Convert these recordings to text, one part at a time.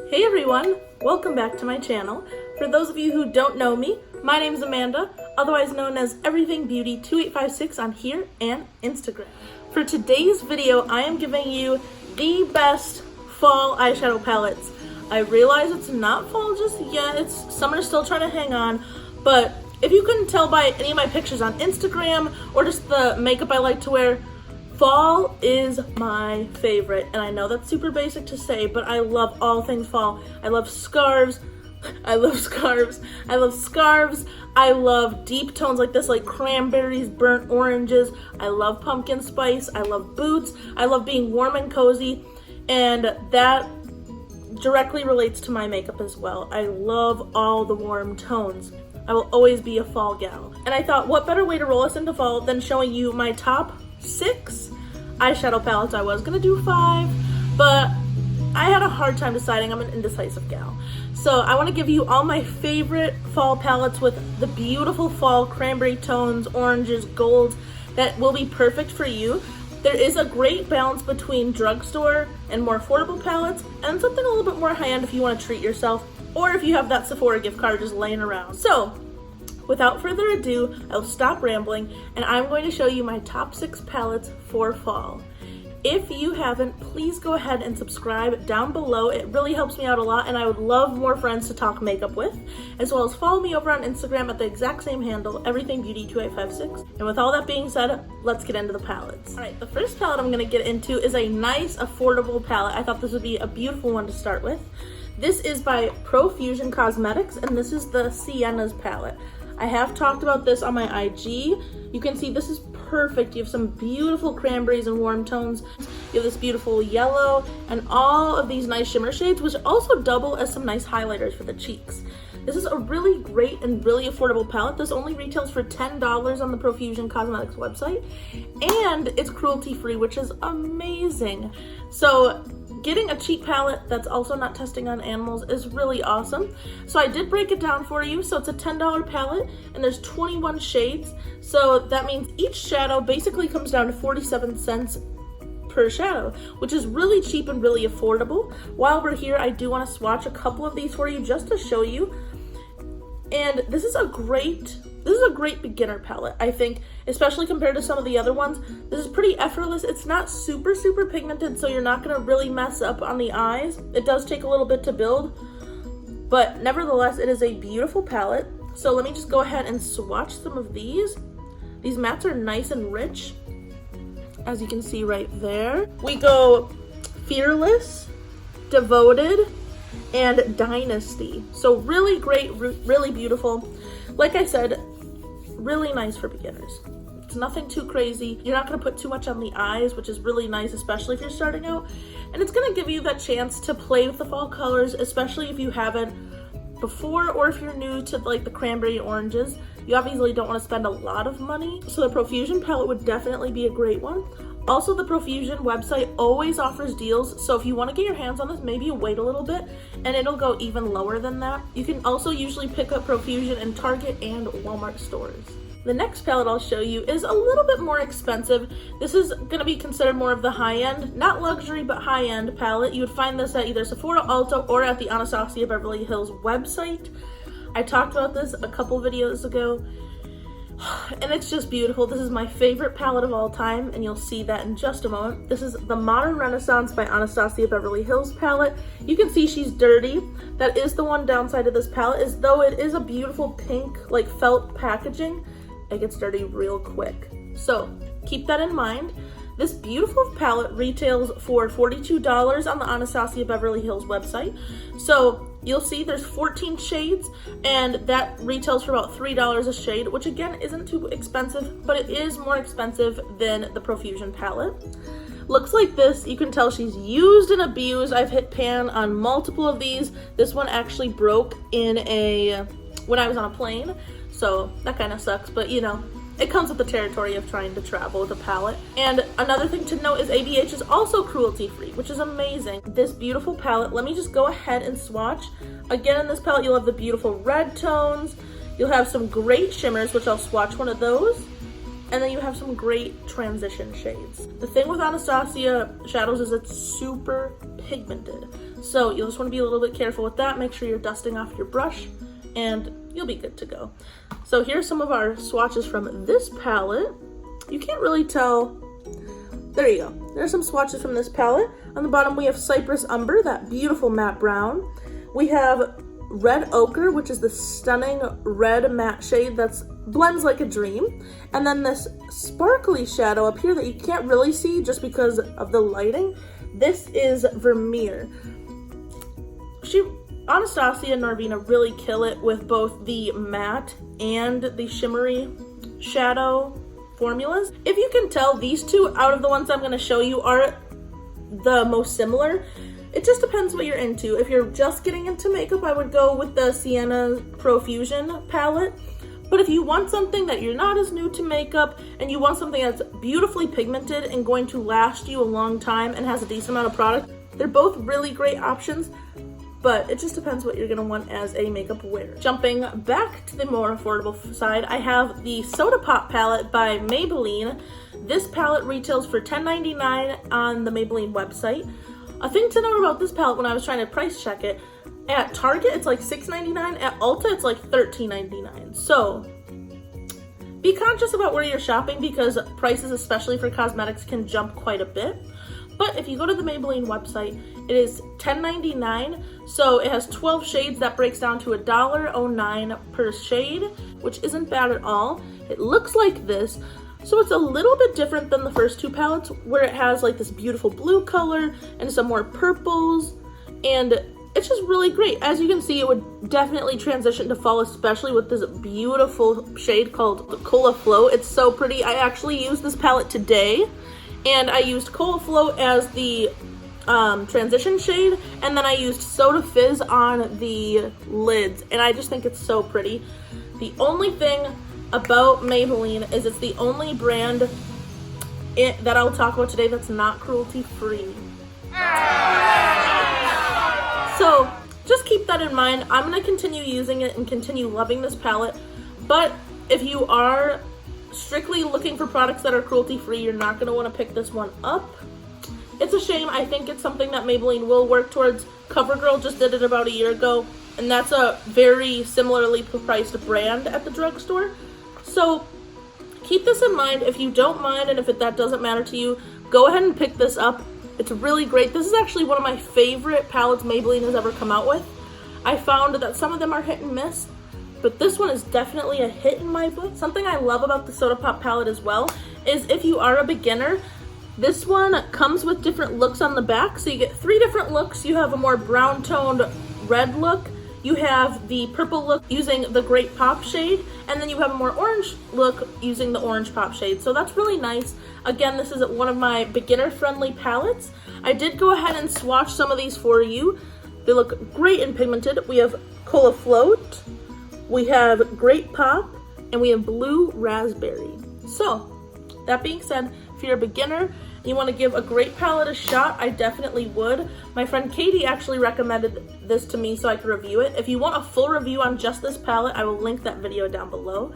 Hey everyone, welcome back to my channel. For those of you who don't know me, my name is Amanda, otherwise known as Everything Beauty 2856 on here and Instagram. For today's video, I am giving you the best fall eyeshadow palettes. I realize it's not fall just yet, it's summer still trying to hang on, but if you couldn't tell by any of my pictures on Instagram or just the makeup I like to wear, fall is my favorite. And I know that's super basic to say, but I love all things fall. I love scarves. I love scarves. I love scarves. I love deep tones like this, like cranberries, burnt oranges. I love pumpkin spice. I love boots. I love being warm and cozy. And that directly relates to my makeup as well. I love all the warm tones. I will always be a fall gal. And I thought, what better way to roll us into fall than showing you my top 6 eyeshadow palettes. I was gonna do 5, but I had a hard time deciding. I'm an indecisive gal. So I wanna give you all my favorite fall palettes with the beautiful fall cranberry tones, oranges, golds that will be perfect for you. There is a great balance between drugstore and more affordable palettes and something a little bit more high-end if you wanna treat yourself or if you have that Sephora gift card just laying around. So without further ado, I'll stop rambling and I'm going to show you my top 6 palettes for fall. If you haven't, please go ahead and subscribe down below. It really helps me out a lot and I would love more friends to talk makeup with, as well as follow me over on Instagram at the exact same handle, everythingbeauty2856. And with all that being said, let's get into the palettes. All right, the first palette I'm gonna get into is a nice, affordable palette. I thought this would be a beautiful one to start with. This is by Profusion Cosmetics and this is the Sienna's palette. I have talked about this on my IG. You can see this is perfect. You have some beautiful cranberries and warm tones. You have this beautiful yellow and all of these nice shimmer shades, which also double as some nice highlighters for the cheeks. This is a really great and really affordable palette. This only retails for $10 on the Profusion Cosmetics website, and it's cruelty-free, which is amazing. So getting a cheap palette that's also not testing on animals is really awesome. So I did break it down for you. So it's a $10 palette and there's 21 shades. So that means each shadow basically comes down to 47 cents per shadow, which is really cheap and really affordable. While we're here, I do want to swatch a couple of these for you just to show you. And this is a great beginner palette, I think, especially compared to some of the other ones. This is pretty effortless. It's not super pigmented, so you're not gonna really mess up on the eyes. It does take a little bit to build, but nevertheless, it is a beautiful palette. So let me just go ahead and swatch some of these. These mattes are nice and rich, as you can see right there. We go Fearless, Devoted, and Dynasty. So really great, really beautiful. Like I said, really nice for beginners. It's nothing too crazy. You're not gonna put too much on the eyes, which is really nice, especially if you're starting out. And it's gonna give you that chance to play with the fall colors, especially if you haven't before, or if you're new to like the cranberry oranges. You obviously don't wanna spend a lot of money. So the Profusion palette would definitely be a great one. Also, the Profusion website always offers deals, so if you want to get your hands on this, maybe you wait a little bit and it'll go even lower than that. You can also usually pick up Profusion in Target and Walmart stores. The next palette I'll show you is a little bit more expensive. This is going to be considered more of the high-end, not luxury, but high-end palette. You would find this at either Sephora, Ulta, or at the Anastasia Beverly Hills website. I talked about this a couple videos ago. And it's just beautiful. This is my favorite palette of all time, and you'll see that in just a moment. This is the Modern Renaissance by Anastasia Beverly Hills palette. You can see she's dirty. That is the one downside of this palette, is though it is a beautiful pink, like felt packaging, it gets dirty real quick. So keep that in mind. This beautiful palette retails for $42 on the Anastasia Beverly Hills website. So you'll see there's 14 shades and that retails for about $3 a shade, which again isn't too expensive, but it is more expensive than the Profusion palette. Looks like this. You can tell she's used and abused. I've hit pan on multiple of these. This one actually broke when I was on a plane, so that kind of sucks, but you know, it comes with the territory of trying to travel with a palette. And another thing to note is ABH is also cruelty-free, which is amazing. This beautiful palette, let me just go ahead and swatch. Again, in this palette, you'll have the beautiful red tones. You'll have some great shimmers, which I'll swatch one of those. And then you have some great transition shades. The thing with Anastasia shadows is it's super pigmented. So you'll just want to be a little bit careful with that. Make sure you're dusting off your brush and you'll be good to go. So here's some of our swatches from this palette. You can't really tell. There you go. There's some swatches from this palette. On the bottom we have Cypress Umber, that beautiful matte brown. We have Red Ochre, which is the stunning red matte shade that's blends like a dream. And then this sparkly shadow up here that you can't really see just because of the lighting. This is Vermeer. Anastasia and Narvina really kill it with both the matte and the shimmery shadow formulas. If you can tell, these two out of the ones I'm going to show you are the most similar. It just depends what you're into. If you're just getting into makeup, I would go with the Sienna Profusion palette. But if you want something that you're not as new to makeup and you want something that's beautifully pigmented and going to last you a long time and has a decent amount of product, they're both really great options. But it just depends what you're gonna want as a makeup wearer. Jumping back to the more affordable side, I have the Soda Pop palette by Maybelline. This palette retails for $10.99 on the Maybelline website. A thing to know about this palette when I was trying to price check it, at Target it's like $6.99, at Ulta it's like $13.99. So be conscious about where you're shopping because prices, especially for cosmetics, can jump quite a bit. But if you go to the Maybelline website, it is $10.99, so it has 12 shades. That breaks down to $1.09 per shade, which isn't bad at all. It looks like this, so it's a little bit different than the first two palettes, where it has like this beautiful blue color and some more purples, and it's just really great. As you can see, it would definitely transition to fall, especially with this beautiful shade called the Cola Flow. It's so pretty. I actually used this palette today, and I used Cola Flow as the transition shade, and then I used Soda Fizz on the lids, and I just think it's so pretty. The only thing about Maybelline is it's the only brand that I'll talk about today that's not cruelty-free. So just keep that in mind. I'm going to continue using it and continue loving this palette, but if you are strictly looking for products that are cruelty-free, you're not going to want to pick this one up. It's a shame. I think it's something that Maybelline will work towards. CoverGirl just did it about a year ago, and that's a very similarly priced brand at the drugstore. So keep this in mind. If you don't mind, and if that doesn't matter to you, go ahead and pick this up. It's really great. This is actually one of my favorite palettes Maybelline has ever come out with. I found that some of them are hit and miss, but this one is definitely a hit in my book. Something I love about the Soda Pop palette as well is if you are a beginner, this one comes with different looks on the back. So you get 3 different looks. You have a more brown toned red look. You have the purple look using the Great Pop shade, and then you have a more orange look using the Orange Pop shade. So that's really nice. Again, this is one of my beginner-friendly palettes. I did go ahead and swatch some of these for you. They look great and pigmented. We have Cola Float, we have Great Pop, and we have Blue Raspberry. So, that being said, if you're a beginner and you want to give a great palette a shot, I definitely would. My friend Katie actually recommended this to me so I could review it. If you want a full review on just this palette, I will link that video down below.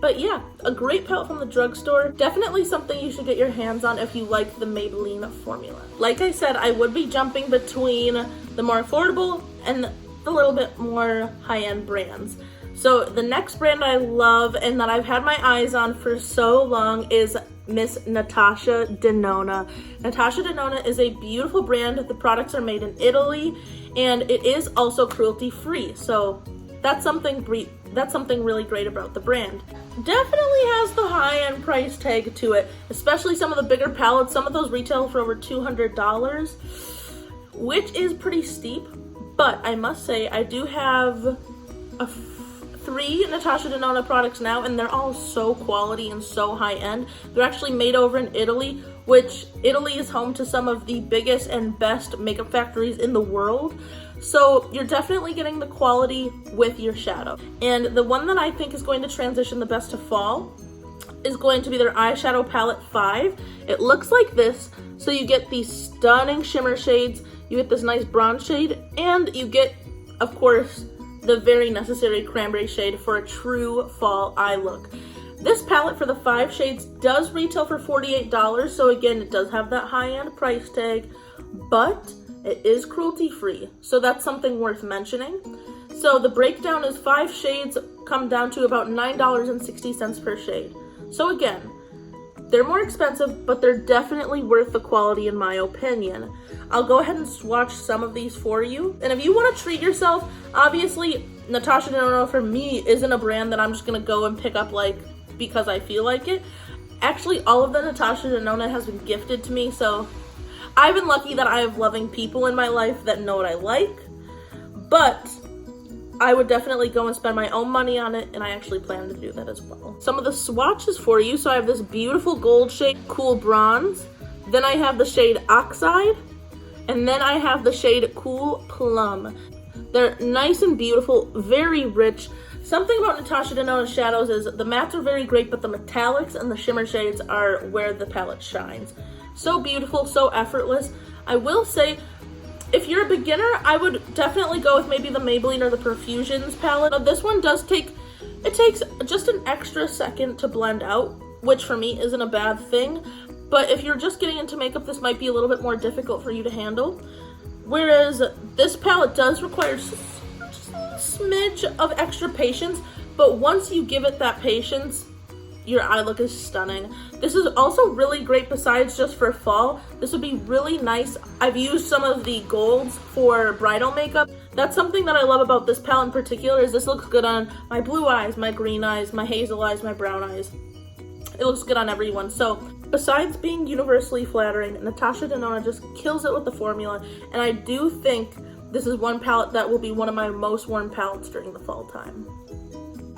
But yeah, a great palette from the drugstore. Definitely something you should get your hands on if you like the Maybelline formula. Like I said, I would be jumping between the more affordable and the little bit more high-end brands. So the next brand I love and that I've had my eyes on for so long is Miss Natasha Denona. Natasha Denona is a beautiful brand. The products are made in Italy, and it is also cruelty-free. So that's something really great about the brand. Definitely has the high-end price tag to it, especially some of the bigger palettes. Some of those retail for over $200, which is pretty steep. But I must say, I do have 3 Natasha Denona products now, and they're all so quality and so high-end. They're actually made over in Italy, which Italy is home to some of the biggest and best makeup factories in the world. So you're definitely getting the quality with your shadow. And the one that I think is going to transition the best to fall is going to be their Eyeshadow Palette 5. It looks like this. So you get these stunning shimmer shades, you get this nice bronze shade, and you get, of course, the very necessary cranberry shade for a true fall eye look. This palette for the 5 shades does retail for $48, so again, it does have that high-end price tag, but It is cruelty-free, so that's something worth mentioning. So the breakdown is 5 shades come down to about $9.60 per shade. So again, they're more expensive, but they're definitely worth the quality in my opinion. I'll go ahead and swatch some of these for you. And if you want to treat yourself, obviously Natasha Denona for me isn't a brand that I'm just going to go and pick up like because I feel like it. Actually, all of the Natasha Denona has been gifted to me, so I've been lucky that I have loving people in my life that know what I like. But I would definitely go and spend my own money on it, and I actually plan to do that as well. Some of the swatches for you. So I have this beautiful gold shade, Cool Bronze. Then I have the shade Oxide. And then I have the shade Cool Plum. They're nice and beautiful, very rich. Something about Natasha Denona shadows is the mattes are very great, but the metallics and the shimmer shades are where the palette shines. So beautiful, so effortless. I will say, if you're a beginner, I would definitely go with maybe the Maybelline or the Profusions palette. Now, this one takes just an extra second to blend out, which for me isn't a bad thing. But if you're just getting into makeup, this might be a little bit more difficult for you to handle. Whereas this palette does require just a smidge of extra patience, but once you give it that patience, your eye look is stunning. This is also really great besides just for fall. This would be really nice. I've used some of the golds for bridal makeup. That's something that I love about this palette in particular, is this looks good on my blue eyes, my green eyes, my hazel eyes, my brown eyes. It looks good on everyone. So besides being universally flattering, Natasha Denona just kills it with the formula, and I do think this is one palette that will be one of my most worn palettes during the fall time.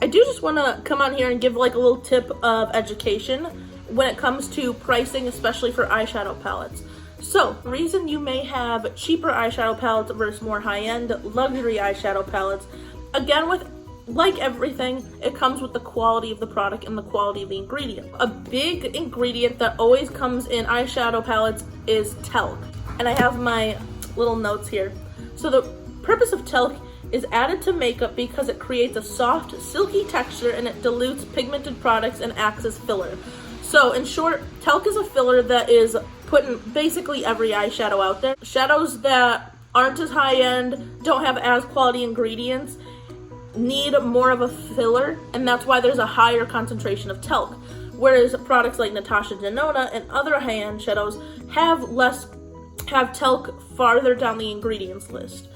I do just want to come on here and give like a little tip of education when it comes to pricing, especially for eyeshadow palettes. So, the reason you may have cheaper eyeshadow palettes versus more high-end luxury eyeshadow palettes, again, with like everything, it comes with the quality of the product and the quality of the ingredient. A big ingredient that always comes in eyeshadow palettes is talc. And I have my little notes here. So the purpose of talc is added to makeup because it creates a soft, silky texture and it dilutes pigmented products and acts as filler. So in short, talc is a filler that is put in basically every eyeshadow out there. Shadows that aren't as high-end, don't have as quality ingredients, need more of a filler, and that's why there's a higher concentration of talc. Whereas products like Natasha Denona and other high-end shadows have talc farther down the ingredients list.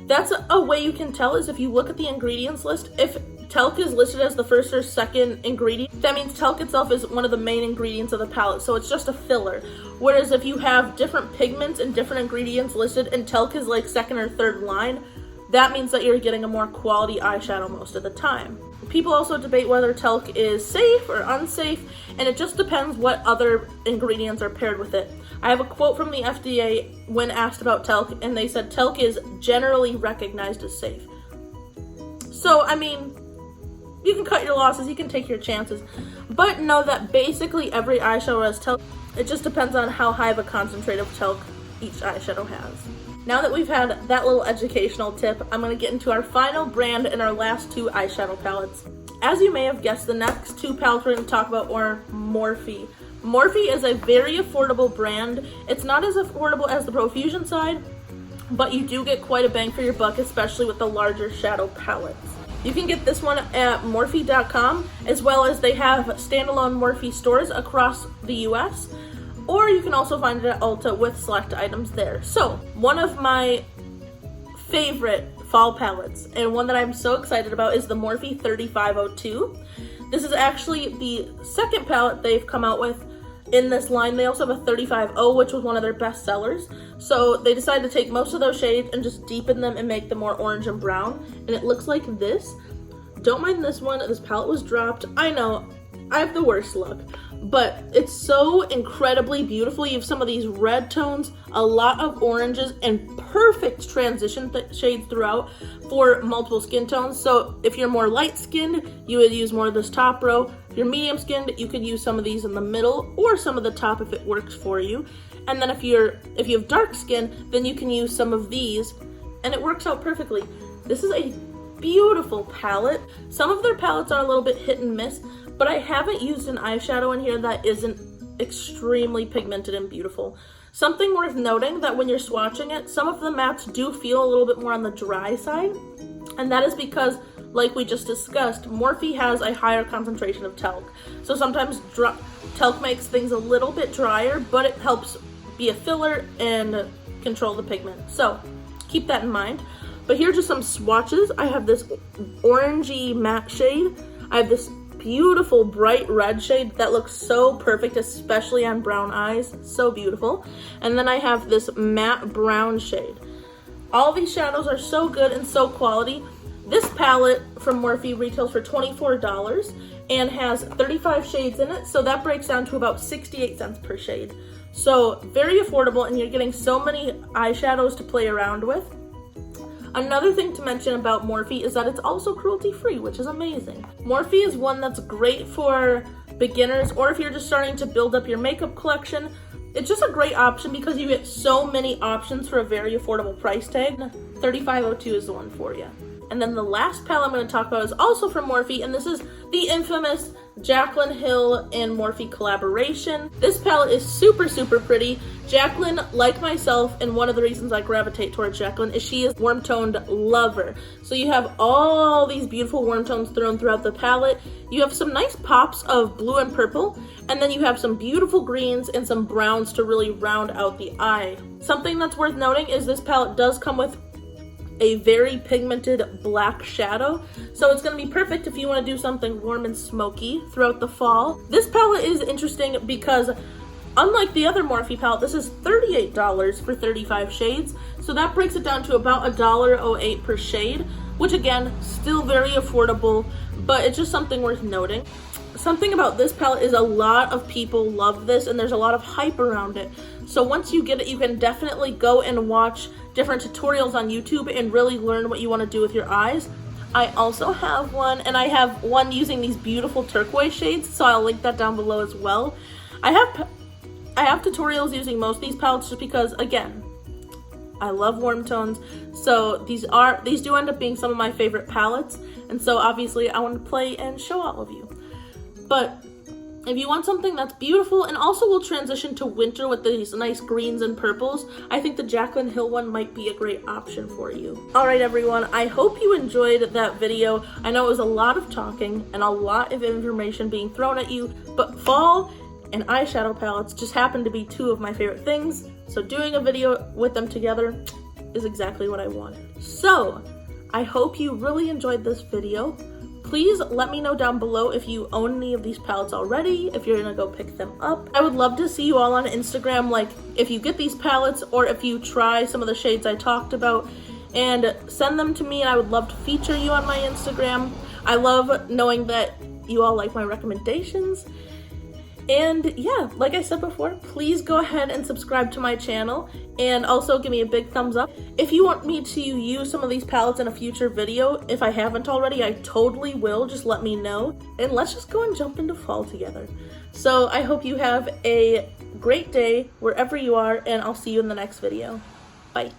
That's a way you can tell, is if you look at the ingredients list, if talc is listed as the first or second ingredient, that means talc itself is one of the main ingredients of the palette, so it's just a filler. Whereas if you have different pigments and different ingredients listed and talc is like second or third line, that means that you're getting a more quality eyeshadow most of the time. People also debate whether talc is safe or unsafe, and it just depends what other ingredients are paired with it. I have a quote from the FDA when asked about talc, and they said talc is generally recognized as safe. So, I mean, you can cut your losses, you can take your chances, but know that basically every eyeshadow has talc. It just depends on how high of a concentrate of talc each eyeshadow has. Now that we've had that little educational tip, I'm going to get into our final brand and our last 2 eyeshadow palettes. As you may have guessed, the next 2 palettes we're going to talk about are Morphe. Morphe is a very affordable brand. It's not as affordable as the Profusion side, but you do get quite a bang for your buck, especially with the larger shadow palettes. You can get this one at Morphe.com, as well as they have standalone Morphe stores across the US. Or you can also find it at Ulta with select items there. So, one of my favorite fall palettes, and one that I'm so excited about, is the Morphe 3502. This is actually the second palette they've come out with in this line. They also have a 350, which was one of their best sellers. So they decided to take most of those shades and just deepen them and make them more orange and brown. And it looks like this. Don't mind this one. This palette was dropped. I know, I have the worst luck. But it's so incredibly beautiful. You have some of these red tones, a lot of oranges, and perfect transition shades throughout for multiple skin tones. So if you're more light skinned, you would use more of this top row. If you're medium skinned, you could use some of these in the middle or some of the top if it works for you. And then if you have dark skin, then you can use some of these, and it works out perfectly. This is a beautiful palette. Some of their palettes are a little bit hit and miss, but I haven't used an eyeshadow in here that isn't extremely pigmented and beautiful. Something worth noting that when you're swatching it, some of the mattes do feel a little bit more on the dry side, and that is because, like we just discussed, Morphe has a higher concentration of talc. So sometimes talc makes things a little bit drier, but it helps be a filler and control the pigment. So keep that in mind. But here are just some swatches. I have this orangey matte shade. I have this beautiful bright red shade that looks so perfect, especially on brown eyes. So beautiful. And then I have this matte brown shade. All these shadows are so good and so quality. This palette from Morphe retails for $24 and has 35 shades in it, so that breaks down to about 68 cents per shade. So very affordable, and you're getting so many eyeshadows to play around with. Another thing to mention about Morphe is that it's also cruelty-free, which is amazing. Morphe is one that's great for beginners, or if you're just starting to build up your makeup collection. It's just a great option because you get so many options for a very affordable price tag. $35.02 is the one for you. And then the last palette I'm going to talk about is also from Morphe, and this is the infamous Jaclyn Hill and Morphe collaboration. This palette is super, super pretty. Jaclyn, like myself, and one of the reasons I gravitate towards Jaclyn is she is a warm-toned lover. So you have all these beautiful warm tones thrown throughout the palette. You have some nice pops of blue and purple, and then you have some beautiful greens and some browns to really round out the eye. Something that's worth noting is this palette does come with a very pigmented black shadow, so it's going to be perfect if you want to do something warm and smoky throughout the fall. This palette is interesting because unlike the other Morphe palette, this is $38 for 35 shades, so that breaks it down to about $1.08 per shade, which again, still very affordable, but it's just something worth noting. Something about this palette is a lot of people love this, and there's a lot of hype around it. So once you get it, you can definitely go and watch different tutorials on YouTube and really learn what you want to do with your eyes. I also have one, and I have one using these beautiful turquoise shades, so I'll link that down below as well. I have tutorials using most of these palettes just because, again, I love warm tones, so these do end up being some of my favorite palettes, and so obviously I want to play and show all of you. But if you want something that's beautiful and also will transition to winter with these nice greens and purples, I think the Jaclyn Hill one might be a great option for you. Alright everyone, I hope you enjoyed that video. I know it was a lot of talking and a lot of information being thrown at you, but fall and eyeshadow palettes just happen to be two of my favorite things, so doing a video with them together is exactly what I wanted. So, I hope you really enjoyed this video. Please let me know down below if you own any of these palettes already, if you're gonna go pick them up. I would love to see you all on Instagram, like if you get these palettes or if you try some of the shades I talked about, and send them to me, and I would love to feature you on my Instagram. I love knowing that you all like my recommendations. And yeah, like I said before, please go ahead and subscribe to my channel and also give me a big thumbs up. If you want me to use some of these palettes in a future video, if I haven't already, I totally will. Just let me know. And let's just go and jump into fall together. So I hope you have a great day wherever you are, and I'll see you in the next video. Bye.